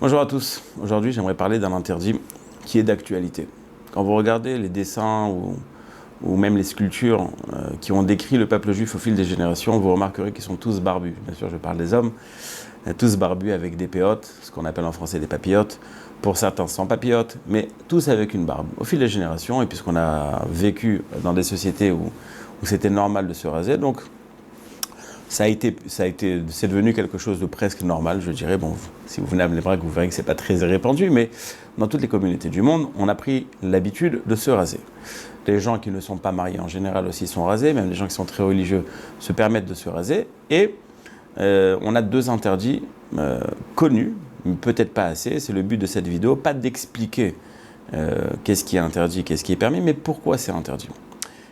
Bonjour à tous. Aujourd'hui, j'aimerais parler d'un interdit qui est d'actualité. Quand vous regardez les dessins ou même les sculptures qui ont décrit le peuple juif au fil des générations, vous remarquerez qu'ils sont tous barbus. Bien sûr, je parle des hommes, tous barbus avec des péotes, ce qu'on appelle en français des papillotes. Pour certains sans papillotes, mais tous avec une barbe. Au fil des générations, et puisqu'on a vécu dans des sociétés où c'était normal de se raser, donc c'est devenu quelque chose de presque normal, je dirais. Bon, si vous venez à Bnei Brak, vous verrez que c'est pas très répandu, mais dans toutes les communautés du monde, on a pris l'habitude de se raser. Les gens qui ne sont pas mariés en général aussi sont rasés, même les gens qui sont très religieux se permettent de se raser. Et on a deux interdits connus, peut-être pas assez, c'est le but de cette vidéo, pas d'expliquer qu'est-ce qui est interdit, qu'est-ce qui est permis, mais pourquoi c'est interdit.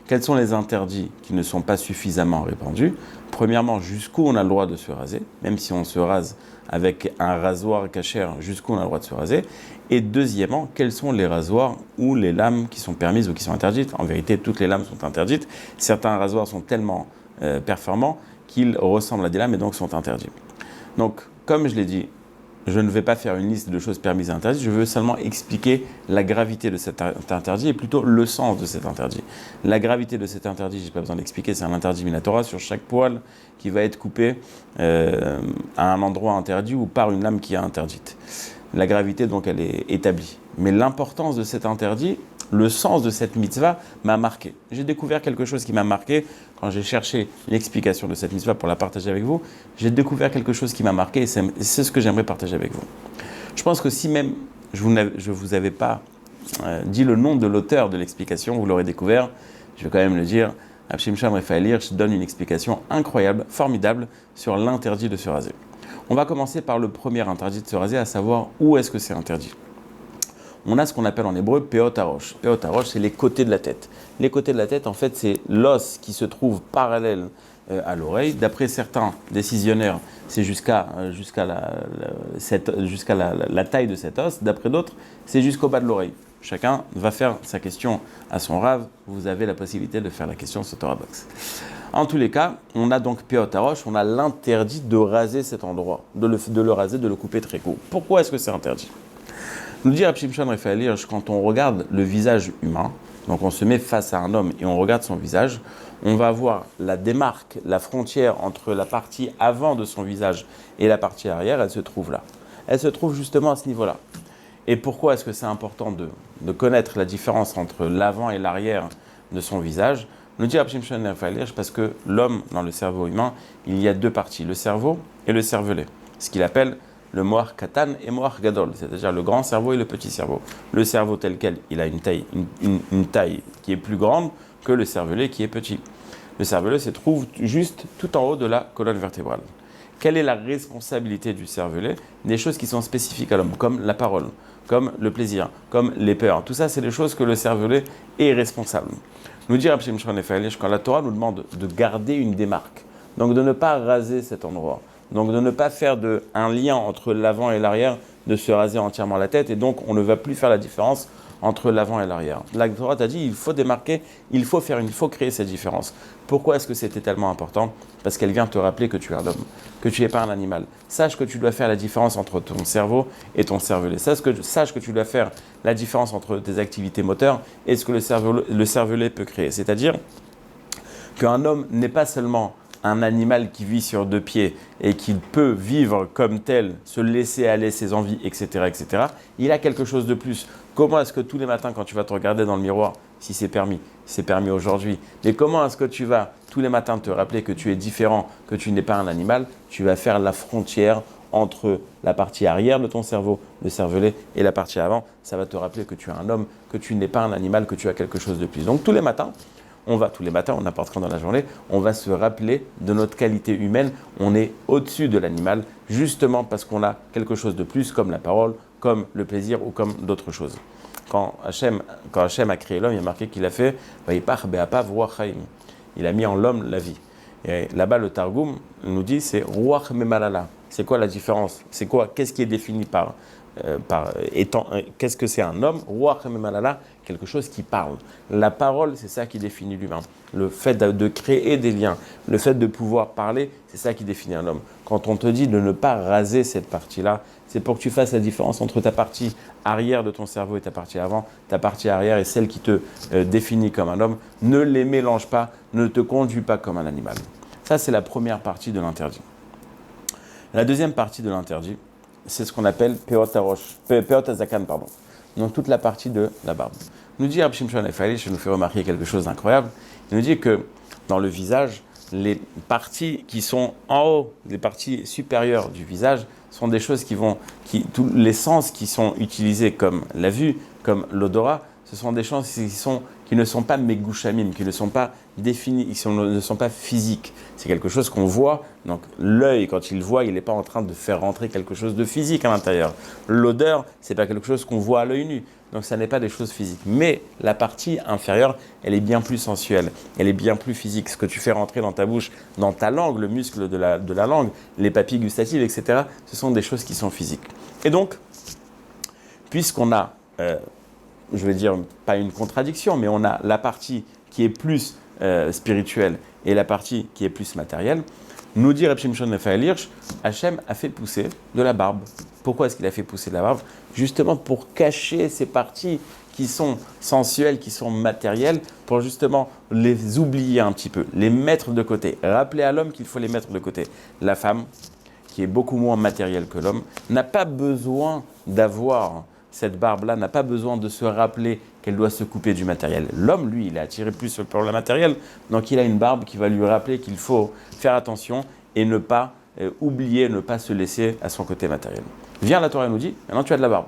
Quels sont les interdits qui ne sont pas suffisamment répandus? Premièrement, jusqu'où on a le droit de se raser, même si on se rase avec un rasoir kasher, jusqu'où on a le droit de se raser. Et deuxièmement, quels sont les rasoirs ou les lames qui sont permises ou qui sont interdites? En vérité, toutes les lames sont interdites. Certains rasoirs sont tellement performants qu'ils ressemblent à des lames et donc sont interdits. Donc, comme je l'ai dit, je ne vais pas faire une liste de choses permises et interdites, je veux seulement expliquer la gravité de cet interdit et plutôt le sens de cet interdit. La gravité de cet interdit, je n'ai pas besoin d'expliquer, c'est un interdit minatora sur chaque poil qui va être coupé à un endroit interdit ou par une lame qui est interdite. La gravité, donc, elle est établie. Mais l'importance de cet interdit, le sens de cette mitzvah m'a marqué. J'ai découvert quelque chose qui m'a marqué quand j'ai cherché l'explication de cette mitzvah pour la partager avec vous. J'ai découvert quelque chose qui m'a marqué et c'est ce que j'aimerais partager avec vous. Je pense que si même je ne vous avais pas dit le nom de l'auteur de l'explication, vous l'aurez découvert, je vais quand même le dire. Shimshon Raphaël Hirsch donne une explication incroyable, formidable sur l'interdit de se raser. On va commencer par le premier interdit de se raser, à savoir où est-ce que c'est interdit. On a ce qu'on appelle en hébreu peot harosh. Peot harosh, c'est les côtés de la tête. Les côtés de la tête, en fait, c'est l'os qui se trouve parallèle à l'oreille. D'après certains décisionnaires, c'est jusqu'à la taille de cet os. D'après d'autres, c'est jusqu'au bas de l'oreille. Chacun va faire sa question à son rave. Vous avez la possibilité de faire la question sur Torah Box. En tous les cas, on a donc peot harosh, on a l'interdit de raser cet endroit, de le raser, de le couper très court. Pourquoi est-ce que c'est interdit? Nous dit Shimshon Raphaël Hirsch, quand on regarde le visage humain, donc on se met face à un homme et on regarde son visage, on va voir la démarque, la frontière entre la partie avant de son visage et la partie arrière, elle se trouve là. Elle se trouve justement à ce niveau-là. Et pourquoi est-ce que c'est important de connaître la différence entre l'avant et l'arrière de son visage? Nous dit Shimshon Raphaël Hirsch, parce que l'homme, dans le cerveau humain, il y a deux parties, le cerveau et le cervelet, ce qu'il appelle le moach katan et moach gadol, c'est-à-dire le grand cerveau et le petit cerveau. Le cerveau tel quel, il a une taille qui est plus grande que le cervelet qui est petit. Le cervelet se trouve juste tout en haut de la colonne vertébrale. Quelle est la responsabilité du cervelet? Des choses qui sont spécifiques à l'homme, comme la parole, comme le plaisir, comme les peurs. Tout ça, c'est des choses que le cervelet est responsable. Nous dit Rabbi Shimshon Raphaël Hirsch, quand la Torah nous demande de garder une démarque, donc de ne pas raser cet endroit, donc de ne pas faire un lien entre l'avant et l'arrière, de se raser entièrement la tête, et donc on ne va plus faire la différence entre l'avant et l'arrière. La Torah t'a dit, il faut démarquer, il faut créer cette différence. Pourquoi est-ce que c'était tellement important? Parce qu'elle vient te rappeler que tu es un homme, que tu n'es pas un animal. Sache que tu dois faire la différence entre ton cerveau et ton cervelet. Sache que tu dois faire la différence entre tes activités moteurs et ce que le cervelet peut créer. C'est-à-dire qu'un homme n'est pas seulement un animal qui vit sur deux pieds et qui peut vivre comme tel, se laisser aller ses envies, etc., etc., il a quelque chose de plus. Comment est-ce que tous les matins, quand tu vas te regarder dans le miroir, si c'est permis aujourd'hui, mais comment est-ce que tu vas tous les matins te rappeler que tu es différent, que tu n'es pas un animal? Tu vas faire la frontière entre la partie arrière de ton cerveau, le cervelet, et la partie avant. Ça va te rappeler que tu es un homme, que tu n'es pas un animal, que tu as quelque chose de plus. Donc tous les matins, n'importe quand dans la journée, on va se rappeler de notre qualité humaine. On est au-dessus de l'animal, justement parce qu'on a quelque chose de plus, comme la parole, comme le plaisir ou comme d'autres choses. Quand Hachem a créé l'homme, il a marqué qu'il a fait « Vayipach be'apav ruach chaim ». Il a mis en l'homme la vie. Et là-bas, le Targum nous dit c'est « ruach memalala ». C'est quoi la différence? C'est quoi? Qu'est-ce qui est défini par qu'est-ce que c'est un homme? Ruach memalala, quelque chose qui parle. La parole, c'est ça qui définit l'humain. Le fait de créer des liens, le fait de pouvoir parler, c'est ça qui définit un homme. Quand on te dit de ne pas raser cette partie-là, c'est pour que tu fasses la différence entre ta partie arrière de ton cerveau et ta partie avant. Ta partie arrière est celle qui te définit comme un homme. Ne les mélange pas, ne te conduis pas comme un animal. Ça, c'est la première partie de l'interdit. La deuxième partie de l'interdit, c'est ce qu'on appelle Peot Hazakan, pardon. Donc toute la partie de la barbe. Nous dit Rabbi Shimshon Efalish, je nous fais remarquer quelque chose d'incroyable. Il nous dit que dans le visage, les parties qui sont en haut, les parties supérieures du visage, sont des choses tous les sens qui sont utilisés comme la vue, comme l'odorat, ce sont des choses qui ne sont pas megushamim, qui ne sont pas définis, ne sont pas physiques. C'est quelque chose qu'on voit. Donc l'œil, quand il voit, il n'est pas en train de faire rentrer quelque chose de physique à l'intérieur. L'odeur, c'est pas quelque chose qu'on voit à l'œil nu. Donc ça n'est pas des choses physiques. Mais la partie inférieure, elle est bien plus sensuelle, elle est bien plus physique. Ce que tu fais rentrer dans ta bouche, dans ta langue, le muscle de la langue, les papilles gustatives, etc., ce sont des choses qui sont physiques. Et donc, puisqu'on a, je vais dire, pas une contradiction, mais on a la partie qui est plus spirituelle et la partie qui est plus matérielle, nous dit Rabbi Shimshon Raphaël Hirsch, Hachem a fait pousser de la barbe. Pourquoi est-ce qu'il a fait pousser de la barbe? Justement pour cacher ces parties qui sont sensuelles, qui sont matérielles, pour justement les oublier un petit peu, les mettre de côté. Rappeler à l'homme qu'il faut les mettre de côté. La femme, qui est beaucoup moins matérielle que l'homme, n'a pas besoin d'avoir cette barbe-là, n'a pas besoin de se rappeler qu'elle doit se couper du matériel. L'homme, lui, il est attiré plus par le matériel, donc il a une barbe qui va lui rappeler qu'il faut faire attention et ne pas oublier, ne pas se laisser à son côté matériel. Vient la Torah nous dit, maintenant tu as de la barbe.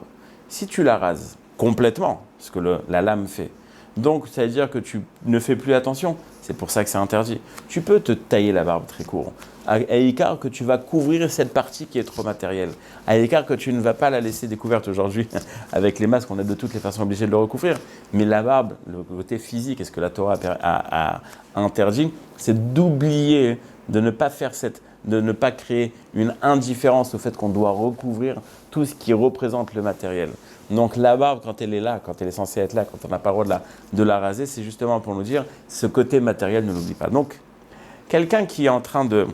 Si tu la rases complètement, ce que la lame fait, donc ça veut dire que tu ne fais plus attention, c'est pour ça que c'est interdit. Tu peux te tailler la barbe très court, à l'écart que tu vas couvrir cette partie qui est trop matérielle, à l'écart que tu ne vas pas la laisser découverte aujourd'hui. Avec les masques, on est de toutes les façons obligé de le recouvrir. Mais la barbe, le côté physique, est-ce que la Torah a interdit, c'est d'oublier, de ne pas faire de ne pas créer une indifférence au fait qu'on doit recouvrir tout ce qui représente le matériel. Donc la barbe, quand elle est là, quand elle est censée être là, quand on n'a pas le droit de la raser, c'est justement pour nous dire, ce côté matériel ne l'oublie pas. Donc, quelqu'un qui est en train de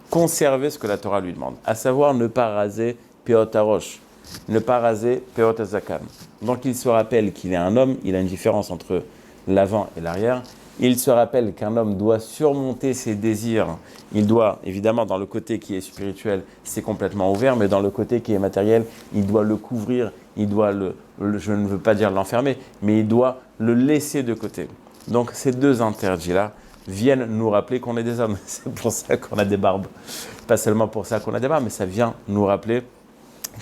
conserver ce que la Torah lui demande, à savoir ne pas raser Peot Harosh, ne pas raser Peot Hazakan. Donc il se rappelle qu'il est un homme, il a une différence entre l'avant et l'arrière. Il se rappelle qu'un homme doit surmonter ses désirs. Il doit, évidemment, dans le côté qui est spirituel, c'est complètement ouvert, mais dans le côté qui est matériel, il doit le couvrir, il doit je ne veux pas dire l'enfermer, mais il doit le laisser de côté. Donc ces deux interdits-là viennent nous rappeler qu'on est des hommes. C'est pour ça qu'on a des barbes. Pas seulement pour ça qu'on a des barbes, mais ça vient nous rappeler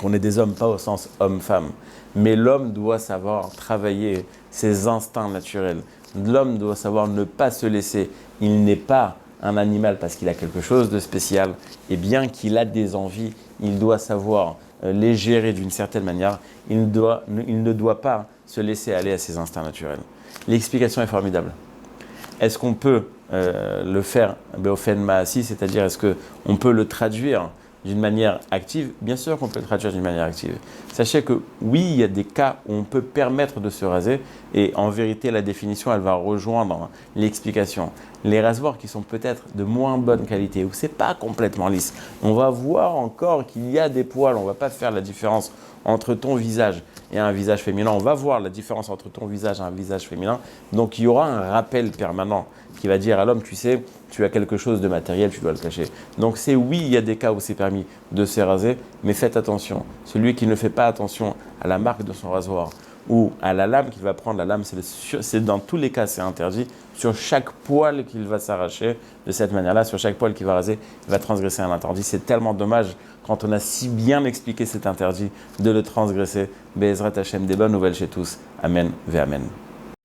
qu'on est des hommes, pas au sens homme-femme. Mais l'homme doit savoir travailler ses instincts naturels. L'homme doit savoir ne pas se laisser. Il n'est pas un animal parce qu'il a quelque chose de spécial. Et bien qu'il a des envies, il doit savoir les gérer d'une certaine manière. Il ne doit pas se laisser aller à ses instincts naturels. L'explication est formidable. Est-ce qu'on peut le faire beofen ma'asi, c'est-à-dire est-ce qu'on peut le traduire d'une manière active? Bien sûr qu'on peut le traduire d'une manière active. Sachez que oui, il y a des cas où on peut permettre de se raser et en vérité, la définition, elle va rejoindre l'explication. Les rasoirs qui sont peut-être de moins bonne qualité, où c'est pas complètement lisse, on va voir encore qu'il y a des poils, on ne va pas faire la différence entre ton visage et un visage féminin, on va voir la différence entre ton visage et un visage féminin. Donc il y aura un rappel permanent qui va dire à l'homme, tu sais, tu as quelque chose de matériel, tu dois le cacher. Donc c'est oui, il y a des cas où c'est permis de se raser, mais faites attention. Celui qui ne fait pas attention à la marque de son rasoir ou à la lame qu'il va prendre, la lame, c'est dans tous les cas, c'est interdit. Sur chaque poil qu'il va s'arracher, de cette manière-là, sur chaque poil qu'il va raser, il va transgresser un interdit. C'est tellement dommage, quand on a si bien expliqué cet interdit, de le transgresser. Be'ezrat Hashem, des bonnes nouvelles chez tous. Amen, ve amen.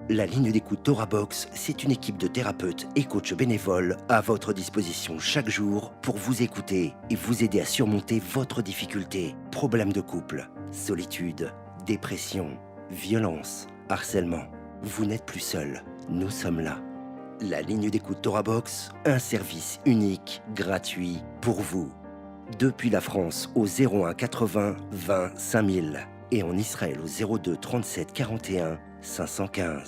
La ligne d'écoute Torah Box, c'est une équipe de thérapeutes et coachs bénévoles à votre disposition chaque jour pour vous écouter et vous aider à surmonter votre difficulté. Problèmes de couple, solitude, dépression, violence, harcèlement. Vous n'êtes plus seul, nous sommes là. La ligne d'écoute Torah Box, un service unique, gratuit pour vous. Depuis la France au 01 80 20 5000 et en Israël au 02 37 41 515.